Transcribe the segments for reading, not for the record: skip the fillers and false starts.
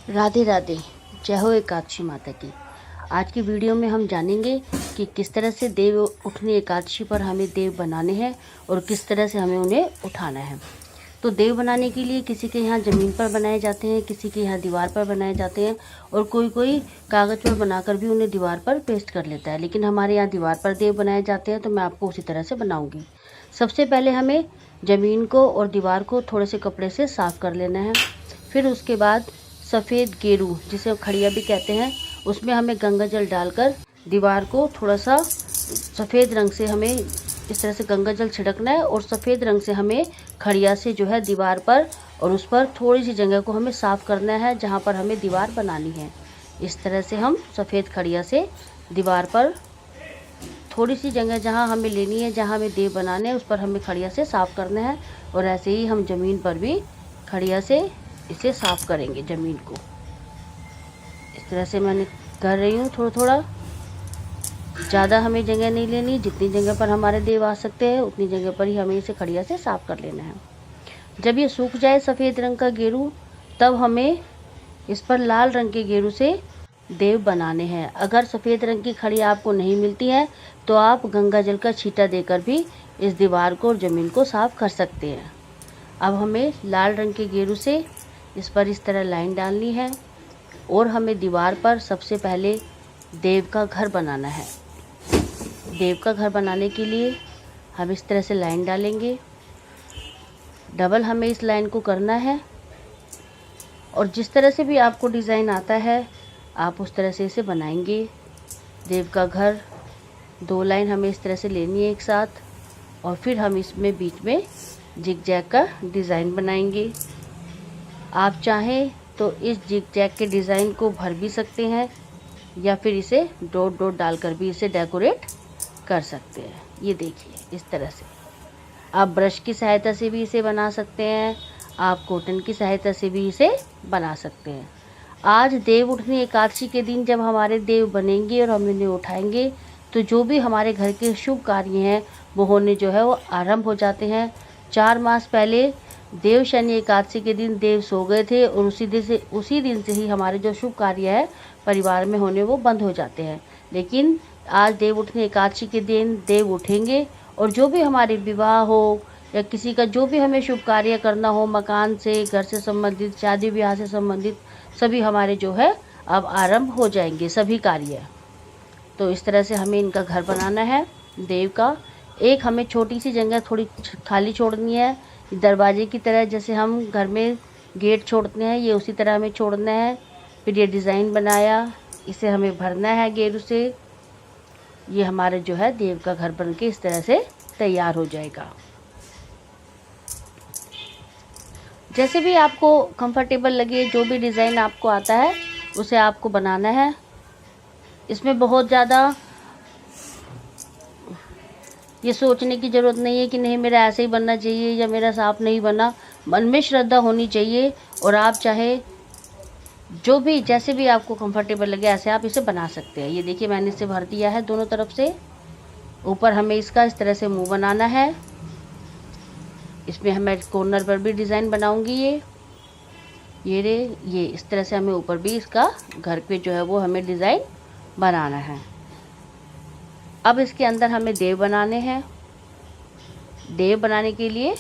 राधे राधे। जय हो एकादशी माता की। आज की वीडियो में हम जानेंगे कि किस तरह से देव उठनी एकादशी पर हमें देव बनाने हैं और किस तरह से हमें उन्हें उठाना है। तो देव बनाने के लिए किसी के यहाँ ज़मीन पर बनाए जाते हैं, किसी के यहाँ दीवार पर बनाए जाते हैं और कोई कागज़ पर बनाकर भी उन्हें दीवार पर पेस्ट कर लेता है। लेकिन हमारे यहाँ दीवार पर देव बनाए जाते हैं, तो मैं आपको उसी तरह से बनाऊँगी। सबसे पहले हमें ज़मीन को और दीवार को थोड़े से कपड़े से साफ़ कर लेना है। फिर उसके बाद सफ़ेद गेरू, जिसे खड़िया भी कहते हैं, उसमें हमें गंगा जल डालकर दीवार को थोड़ा सा सफ़ेद रंग से हमें इस तरह से गंगा जल छिड़कना है और सफ़ेद रंग से हमें खड़िया से जो है दीवार पर और उस पर थोड़ी सी जगह को हमें साफ़ करना है जहाँ पर हमें दीवार बनानी है। इस तरह से हम सफ़ेद खड़िया से दीवार पर थोड़ी सी जगह जहाँ हमें लेनी है, जहाँ हमें देव बनाने हैं, उस पर हमें खड़िया से साफ़ करना है। और ऐसे ही हम ज़मीन पर भी खड़िया से इसे साफ़ करेंगे ज़मीन को। इस तरह से मैंने कर रही हूँ थोड़ा थोड़ा। ज़्यादा हमें जगह नहीं लेनी, जितनी जगह पर हमारे देव आ सकते हैं उतनी जगह पर ही हमें इसे खड़िया से साफ़ कर लेना है। जब ये सूख जाए सफ़ेद रंग का गेरू, तब हमें इस पर लाल रंग के गेरू से देव बनाने हैं। अगर सफ़ेद रंग की खड़िया आपको नहीं मिलती है तो आप गंगा जल का छींटा देकर भी इस दीवार को और ज़मीन को साफ़ कर सकते हैं। अब हमें लाल रंग के गेरू से इस पर इस तरह लाइन डालनी है और हमें दीवार पर सबसे पहले देव का घर बनाना है। देव का घर बनाने के लिए हम इस तरह से लाइन डालेंगे। डबल हमें इस लाइन को करना है और जिस तरह से भी आपको डिज़ाइन आता है आप उस तरह से इसे बनाएंगे। देव का घर 2 लाइन हमें इस तरह से लेनी है एक साथ और फिर हम इसमें बीच में जिग जैग का डिज़ाइन बनाएंगे। आप चाहें तो इस जिग जैग के डिज़ाइन को भर भी सकते हैं या फिर इसे डॉट डॉट डालकर भी इसे डेकोरेट कर सकते हैं। ये देखिए इस तरह से आप ब्रश की सहायता से भी इसे बना सकते हैं, आप कॉटन की सहायता से भी इसे बना सकते हैं। आज देव उठनी एकादशी के दिन जब हमारे देव बनेंगे और हम इन्हें उठाएंगे तो जो भी हमारे घर के शुभ कार्य हैं वो होने जो है वो आरंभ हो जाते हैं। 4 मास पहले देव शनि एकादशी के दिन देव सो गए थे और उसी दिन से ही हमारे जो शुभ कार्य है परिवार में होने वो बंद हो जाते हैं। लेकिन आज देव उठनी एकादशी के दिन देव उठेंगे और जो भी हमारे विवाह हो या किसी का जो भी हमें शुभ कार्य करना हो, मकान से, घर से संबंधित, शादी ब्याह से संबंधित, सभी हमारे जो है अब आरंभ हो जाएंगे सभी कार्य। तो इस तरह से हमें इनका घर बनाना है देव का। एक हमें छोटी सी जगह थोड़ी खाली छोड़नी है, दरवाजे की तरह जैसे हम घर में गेट छोड़ते हैं, ये उसी तरह हमें छोड़ना है। फिर ये डिज़ाइन बनाया, इसे हमें भरना है गेरू से। ये हमारे जो है देव का घर बन के इस तरह से तैयार हो जाएगा। जैसे भी आपको कंफर्टेबल लगे, जो भी डिज़ाइन आपको आता है उसे आपको बनाना है। इसमें बहुत ज़्यादा ये सोचने की ज़रूरत नहीं है कि नहीं मेरा ऐसे ही बनना चाहिए या मेरा साफ नहीं बना। मन में श्रद्धा होनी चाहिए और आप चाहे जो भी जैसे भी आपको कंफर्टेबल लगे ऐसे आप इसे बना सकते हैं। ये देखिए मैंने इसे भर दिया है दोनों तरफ से। ऊपर हमें इसका इस तरह से मुंह बनाना है। इसमें हमें कॉर्नर पर भी डिज़ाइन बनाऊंगी। ये इस तरह से हमें ऊपर भी इसका घर पे जो है वो हमें डिज़ाइन बनाना है। अब इसके अंदर हमें देव बनाने हैं। देव बनाने के लिए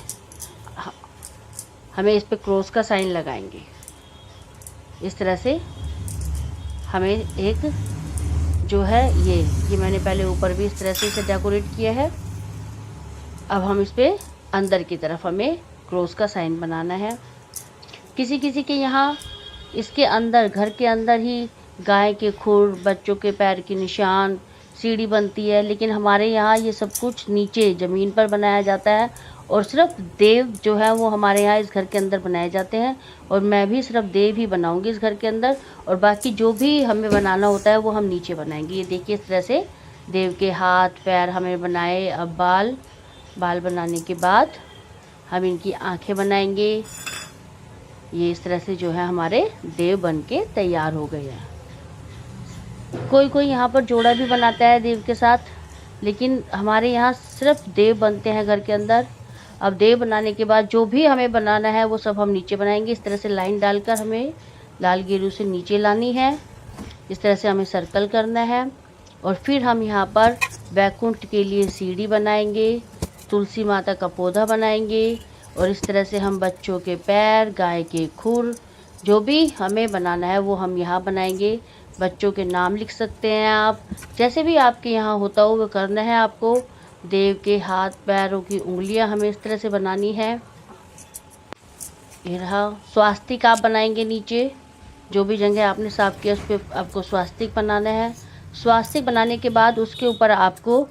हमें इस पे क्रॉस का साइन लगाएंगे। इस तरह से हमें एक जो है ये मैंने पहले ऊपर भी इस तरह से इसे डेकोरेट किया है। अब हम इस पे अंदर की तरफ हमें क्रॉस का साइन बनाना है। किसी किसी के यहाँ इसके अंदर घर के अंदर ही गाय के खुर, बच्चों के पैर के निशान, सीढ़ी बनती है, लेकिन हमारे यहाँ ये सब कुछ नीचे ज़मीन पर बनाया जाता है और सिर्फ देव जो है वो हमारे यहाँ इस घर के अंदर बनाए जाते हैं। और मैं भी सिर्फ देव ही बनाऊंगी इस घर के अंदर और बाकी जो भी हमें बनाना होता है वो हम नीचे बनाएंगे। ये देखिए इस तरह से देव के हाथ पैर हमें बनाए। अब बाल बनाने के बाद हम इनकी आँखें बनाएंगे। ये इस तरह से जो है हमारे देव बन के तैयार हो गए हैं। कोई यहाँ पर जोड़ा भी बनाता है देव के साथ, लेकिन हमारे यहाँ सिर्फ देव बनते हैं घर के अंदर। अब देव बनाने के बाद जो भी हमें बनाना है वो सब हम नीचे बनाएंगे। इस तरह से लाइन डालकर हमें लाल गेरू से नीचे लानी है। इस तरह से हमें सर्कल करना है और फिर हम यहाँ पर वैकुंठ के लिए सीढ़ी बनाएंगे, तुलसी माता का पौधा बनाएंगे और इस तरह से हम बच्चों के पैर, गाय के खुर, जो भी हमें बनाना है वो हम यहाँ बनाएंगे। बच्चों के नाम लिख सकते हैं आप, जैसे भी आपके यहाँ होता हो वो करना है आपको। देव के हाथ पैरों की उंगलियां हमें इस तरह से बनानी है। ये रहा स्वास्तिक आप बनाएंगे नीचे, जो भी जगह आपने साफ किया उस पर आपको स्वास्तिक बनाना है। स्वास्तिक बनाने के बाद उसके ऊपर आपको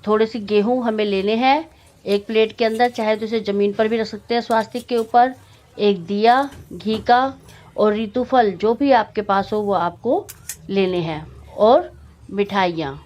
थोड़े से गेहूँ हमें लेने हैं एक प्लेट के अंदर, चाहे तो इसे ज़मीन पर भी रख सकते हैं स्वास्तिक के ऊपर। एक दिया घी का और ऋतुफल जो भी आपके पास हो वो आपको लेने हैं और मिठाइयाँ,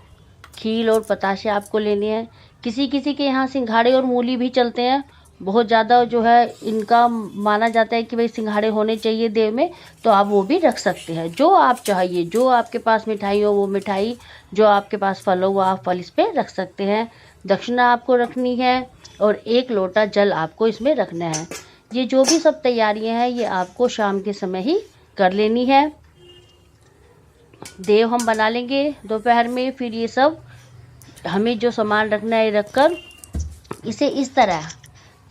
खील और पताशे आपको लेने हैं। किसी किसी के यहाँ सिंघाड़े और मूली भी चलते हैं, बहुत ज़्यादा जो है इनका माना जाता है कि भाई सिंघाड़े होने चाहिए देव में, तो आप वो भी रख सकते हैं। जो आप चाहिए, जो आपके पास मिठाई हो वो मिठाई, जो आपके पास फल हो वो आप फल इस पर रख सकते हैं। दक्षिणा आपको रखनी है और 1 लोटा जल आपको इसमें रखना है। ये जो भी सब तैयारियां हैं ये आपको शाम के समय ही कर लेनी है। देव हम बना लेंगे दोपहर में। फिर ये सब हमें जो सामान रखना है रखकर इसे इस तरह,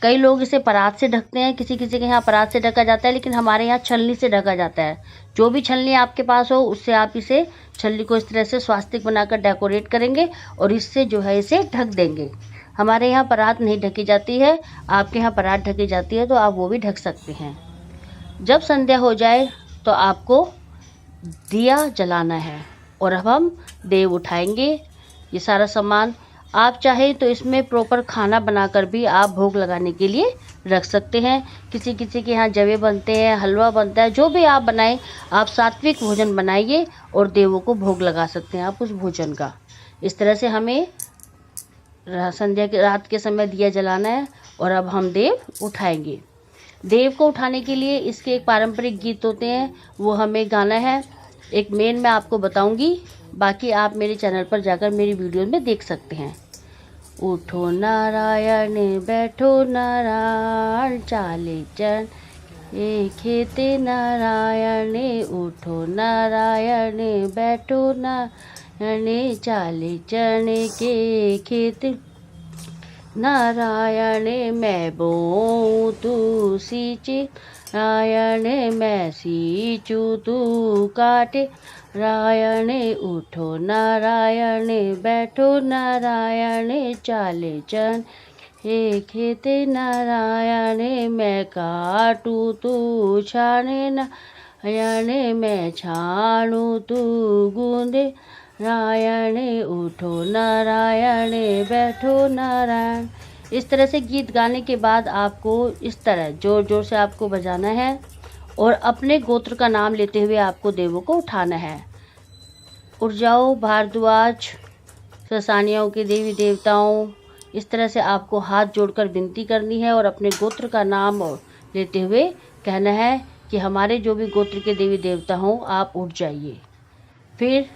कई लोग इसे परात से ढकते हैं, किसी किसी के यहाँ परात से ढका जाता है, लेकिन हमारे यहाँ छलनी से ढका जाता है। जो भी छलनी आपके पास हो उससे आप इसे, छलनी को इस तरह से स्वास्तिक बनाकर डेकोरेट करेंगे और इससे जो है इसे ढक देंगे। हमारे यहाँ परात नहीं ढकी जाती है, आपके यहाँ परात ढकी जाती है तो आप वो भी ढक सकते हैं। जब संध्या हो जाए तो आपको दिया जलाना है और अब हम देव उठाएंगे। ये सारा सामान आप चाहें तो इसमें प्रॉपर खाना बनाकर भी आप भोग लगाने के लिए रख सकते हैं। किसी किसी के यहाँ जवे बनते हैं, हलवा बनता है, जो भी आप बनाएं, आप सात्विक भोजन बनाइए और देवों को भोग लगा सकते हैं आप उस भोजन का। इस तरह से हमें संध्या के रात के समय दिया जलाना है और अब हम देव उठाएंगे। देव को उठाने के लिए इसके एक पारंपरिक गीत होते हैं, वो हमें गाना है। एक मेन मैं आपको बताऊंगी, बाकी आप मेरे चैनल पर जाकर मेरी वीडियो में देख सकते हैं। उठो नारायण बैठो नारायण, चाले चरण ये खेते नारायण। उठो नारायण बैठो नारायण, चाले चरण के खेत नारायण। मैं बोऊं तू सींचे नारायण, मैं सींचूं तू काटे नारायण। उठो नारायण बैठो नारायण, चाले चरण हे खेते नारायण। मैं काटूं तू छाने नारायण, मैं छानूं तू गूंदे नारायण। उठो नारायण बैठो नारायण। इस तरह से गीत गाने के बाद आपको इस तरह जोर जोर से आपको बजाना है और अपने गोत्र का नाम लेते हुए आपको देवों को उठाना है। उठ जाओ भारद्वाज, ससानियों के देवी देवताओं, इस तरह से आपको हाथ जोड़कर विनती करनी है और अपने गोत्र का नाम लेते हुए कहना है कि हमारे जो भी गोत्र के देवी देवता हों आप उठ जाइए। फिर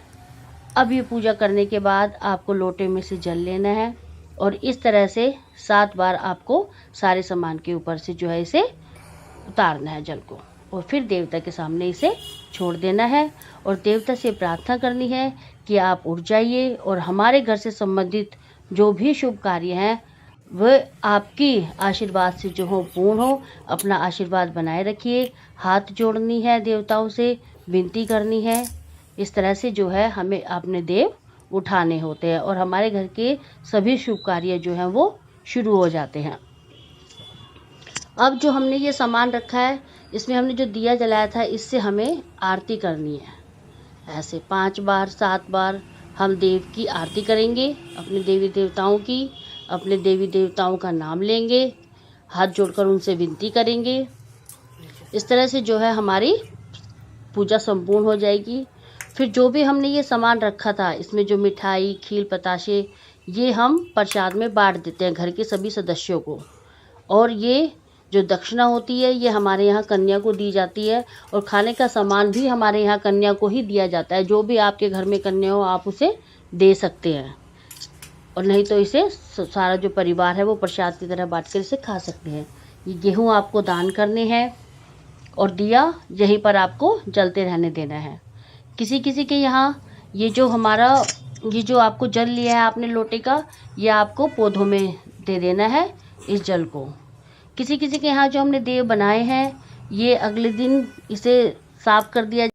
अब ये पूजा करने के बाद आपको लोटे में से जल लेना है और इस तरह से 7 बार आपको सारे सामान के ऊपर से जो है इसे उतारना है जल को और फिर देवता के सामने इसे छोड़ देना है और देवता से प्रार्थना करनी है कि आप उठ जाइए और हमारे घर से संबंधित जो भी शुभ कार्य हैं वह आपकी आशीर्वाद से जो हो पूर्ण हो। अपना आशीर्वाद बनाए रखिए, हाथ जोड़नी है, देवताओं से विनती करनी है। इस तरह से जो है हमें अपने देव उठाने होते हैं और हमारे घर के सभी शुभ कार्य जो हैं वो शुरू हो जाते हैं। अब जो हमने ये सामान रखा है, इसमें हमने जो दिया जलाया था, इससे हमें आरती करनी है। ऐसे 5 बार 7 बार हम देव की आरती करेंगे, अपने देवी देवताओं की, अपने देवी देवताओं का नाम लेंगे, हाथ जोड़कर उनसे विनती करेंगे। इस तरह से जो है हमारी पूजा संपूर्ण हो जाएगी। फिर जो भी हमने ये सामान रखा था, इसमें जो मिठाई, खील, पताशे, ये हम प्रसाद में बांट देते हैं घर के सभी सदस्यों को। और ये जो दक्षिणा होती है ये हमारे यहाँ कन्या को दी जाती है और खाने का सामान भी हमारे यहाँ कन्या को ही दिया जाता है। जो भी आपके घर में कन्या हो आप उसे दे सकते हैं और नहीं तो इसे सारा जो परिवार है वो प्रसाद की तरह बांट कर इसे खा सकते हैं। ये गेहूँ आपको दान करने हैं और दिया यहीं पर आपको जलते रहने देना है। किसी किसी के यहाँ ये जो आपको जल लिया है आपने लोटे का, ये आपको पौधों में दे देना है इस जल को। किसी किसी के यहाँ जो हमने देव बनाए हैं, ये अगले दिन इसे साफ कर दिया